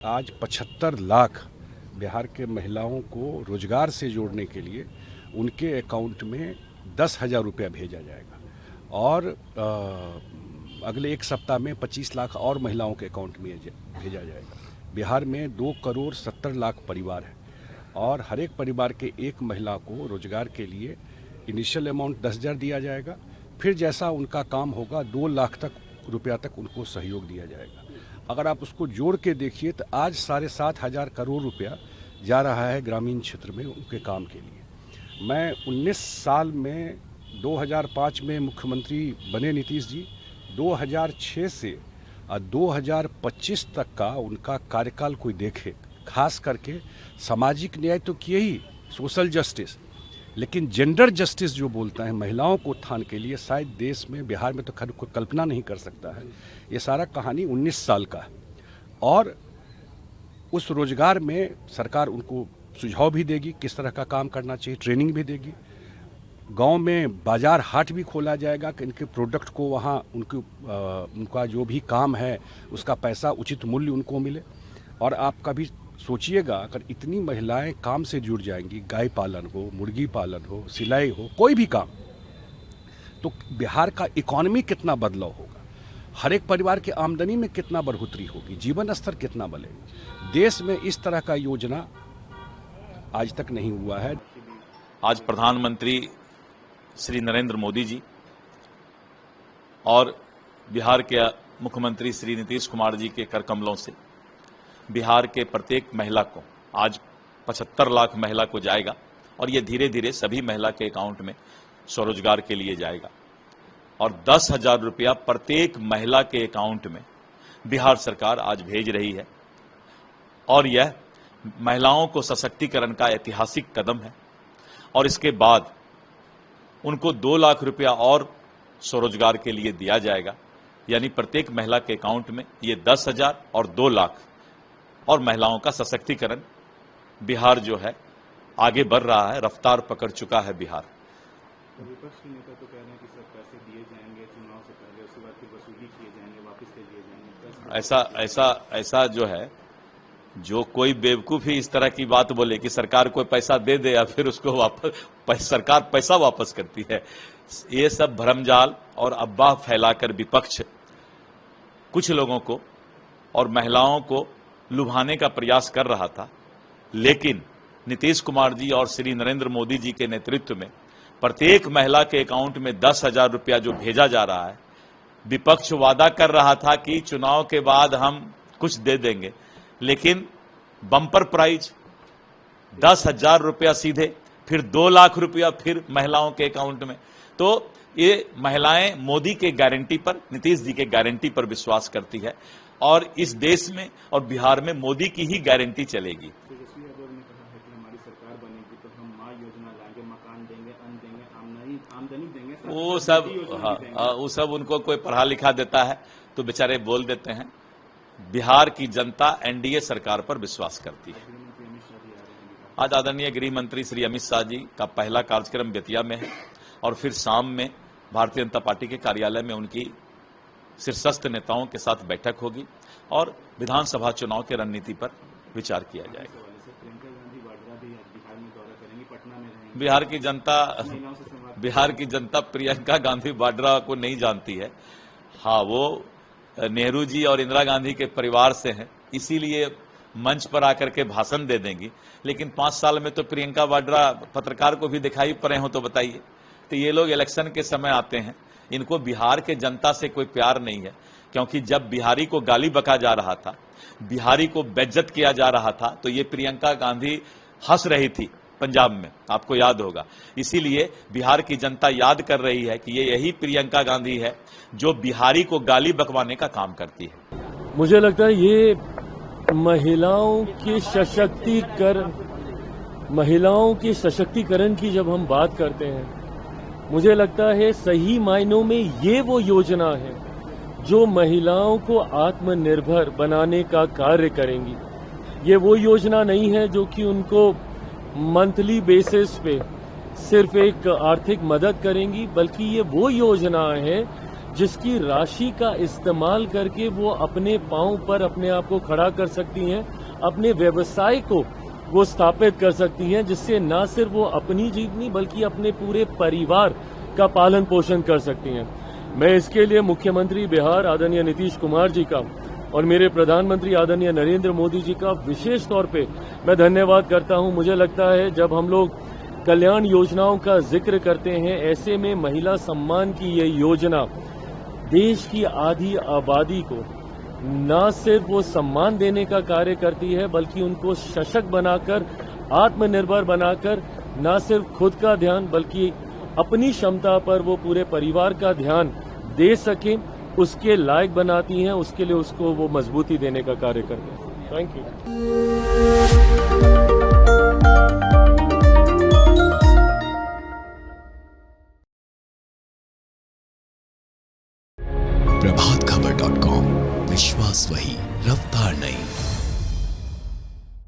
आज 75 लाख बिहार के महिलाओं को रोजगार से जोड़ने के लिए उनके अकाउंट में 10,000 रुपया भेजा जाएगा और अगले एक सप्ताह में 25 लाख और महिलाओं के अकाउंट में भेजा जाएगा। बिहार में 2,70,00,000 परिवार है और हर एक परिवार के एक महिला को रोजगार के लिए इनिशियल अमाउंट 10,000 दिया जाएगा। फिर जैसा उनका काम होगा 2 लाख रुपया तक उनको सहयोग दिया जाएगा। अगर आप उसको जोड़ के देखिए तो आज 7,500 करोड़ रुपया जा रहा है ग्रामीण क्षेत्र में उनके काम के लिए। मैं 19 साल में 2005 में मुख्यमंत्री बने नीतीश जी, 2006 से 2025 तक का उनका कार्यकाल कोई देखे, खास करके सामाजिक न्याय तो किए ही, सोशल जस्टिस, लेकिन जेंडर जस्टिस जो बोलता है महिलाओं को उत्थान के लिए शायद देश में, बिहार में तो खैर कोई कल्पना नहीं कर सकता है। ये सारा कहानी 19 साल का है और उस रोजगार में सरकार उनको सुझाव भी देगी किस तरह का काम करना चाहिए, ट्रेनिंग भी देगी। गांव में बाजार हाट भी खोला जाएगा कि इनके प्रोडक्ट को वहाँ उनका जो भी काम है उसका पैसा उचित मूल्य उनको मिले। और आप कभी सोचिएगा अगर इतनी महिलाएं काम से जुड़ जाएंगी, गाय पालन हो, मुर्गी पालन हो, सिलाई हो, कोई भी काम, तो बिहार का इकोनॉमी कितना बदलाव होगा, हर एक परिवार की आमदनी में कितना बढ़ोतरी होगी, जीवन स्तर कितना बढ़ेगा। देश में इस तरह का योजना आज तक नहीं हुआ है। आज प्रधानमंत्री श्री नरेंद्र मोदी जी और बिहार के मुख्यमंत्री श्री नीतीश कुमार जी के कर कमलों से बिहार के प्रत्येक महिला को आज 75 लाख महिला को जाएगा और ये धीरे धीरे सभी महिला के अकाउंट में स्वरोजगार के लिए जाएगा और 10,000 रुपया प्रत्येक महिला के अकाउंट में बिहार सरकार आज भेज रही है और यह महिलाओं को सशक्तिकरण का ऐतिहासिक कदम है। और इसके बाद उनको 2 लाख रुपया और स्वरोजगार के लिए दिया जाएगा, यानी प्रत्येक महिला के अकाउंट में ये 10,000 और 2 लाख और महिलाओं का सशक्तिकरण। बिहार जो है आगे बढ़ रहा है, रफ्तार पकड़ चुका है बिहार। विपक्ष के नेता तो कह रहे हैं कि सब पैसे दिए जाएंगे चुनाव से पहले, उसके बाद फिर वसूली किए जाएंगे, वापस ले लिए जाएंगे। ऐसा जो है, जो कोई बेवकूफ ही इस तरह की बात बोले कि सरकार कोई पैसा दे दे या फिर उसको वापस सरकार पैसा वापस करती है, ये सब भ्रमजाल और अफवाह फैलाकर विपक्ष कुछ लोगों को और महिलाओं को लुभाने का प्रयास कर रहा था। लेकिन नीतीश कुमार जी और श्री नरेंद्र मोदी जी के नेतृत्व में प्रत्येक महिला के अकाउंट में 10,000 रुपया जो भेजा जा रहा है, विपक्ष वादा कर रहा था कि चुनाव के बाद हम कुछ दे देंगे, लेकिन बम्पर प्राइज 10,000 रुपया सीधे, फिर 2 लाख रुपया फिर महिलाओं के अकाउंट में। तो ये महिलाएं मोदी के गारंटी पर, नीतीश जी के गारंटी पर विश्वास करती है और इस देश में और बिहार में मोदी की ही गारंटी चलेगी। तेजस्वी यादव ने कहा है कि हमारी सरकार बनेगी तो हम माँ योजना लाएंगे, मकान देंगे, अन्न देंगे, आमदनी देंगे। वो सब उनको कोई पढ़ा लिखा देता है तो बेचारे बोल देते हैं। बिहार की जनता एनडीए सरकार पर विश्वास करती है। आज आदरणीय गृह मंत्री श्री अमित शाह जी का पहला कार्यक्रम बेतिया में है और फिर शाम में भारतीय जनता पार्टी के कार्यालय में उनकी शीर्षस्थ नेताओं के साथ बैठक होगी और विधानसभा चुनाव की रणनीति पर विचार किया जाएगा। बिहार की जनता प्रियंका गांधी वाड्रा को नहीं जानती है। हाँ, वो नेहरू जी और इंदिरा गांधी के परिवार से हैं, इसीलिए मंच पर आकर के भाषण दे देंगी, लेकिन 5 साल में तो प्रियंका वाड्रा पत्रकार को भी दिखाई पड़े हो तो बताइए। तो ये लोग इलेक्शन के समय आते हैं, इनको बिहार के जनता से कोई प्यार नहीं है, क्योंकि जब बिहारी को गाली बका जा रहा था, बिहारी को बेइज्जत किया जा रहा था, तो ये प्रियंका गांधी हंस रही थी पंजाब में, आपको याद होगा। इसीलिए बिहार की जनता याद कर रही है कि ये यही प्रियंका गांधी है जो बिहारी को गाली बकवाने का काम करती है। मुझे लगता है ये महिलाओं के सशक्तिकरण की जब हम बात करते हैं, मुझे लगता है सही मायनों में ये वो योजना है जो महिलाओं को आत्मनिर्भर बनाने का कार्य करेंगी। ये वो योजना नहीं है जो कि उनको मंथली बेसिस पे सिर्फ एक आर्थिक मदद करेंगी, बल्कि ये वो योजना है जिसकी राशि का इस्तेमाल करके वो अपने पांव पर अपने आप को खड़ा कर सकती हैं, अपने व्यवसाय को वो स्थापित कर सकती हैं, जिससे न सिर्फ वो अपनी जीवनी बल्कि अपने पूरे परिवार का पालन पोषण कर सकती हैं। मैं इसके लिए मुख्यमंत्री बिहार आदरणीय नीतीश कुमार जी का और मेरे प्रधानमंत्री आदरणीय नरेंद्र मोदी जी का विशेष तौर पे मैं धन्यवाद करता हूं। मुझे लगता है जब हम लोग कल्याण योजनाओं का जिक्र करते हैं, ऐसे में महिला सम्मान की ये योजना देश की आधी आबादी को न सिर्फ वो सम्मान देने का कार्य करती है बल्कि उनको सशक्त बनाकर, आत्मनिर्भर बनाकर न सिर्फ खुद का ध्यान बल्कि अपनी क्षमता पर वो पूरे परिवार का ध्यान दे सके, उसके लायक बनाती हैं, उसके लिए उसको वो मजबूती देने का कार्य करते हैं। Thank you.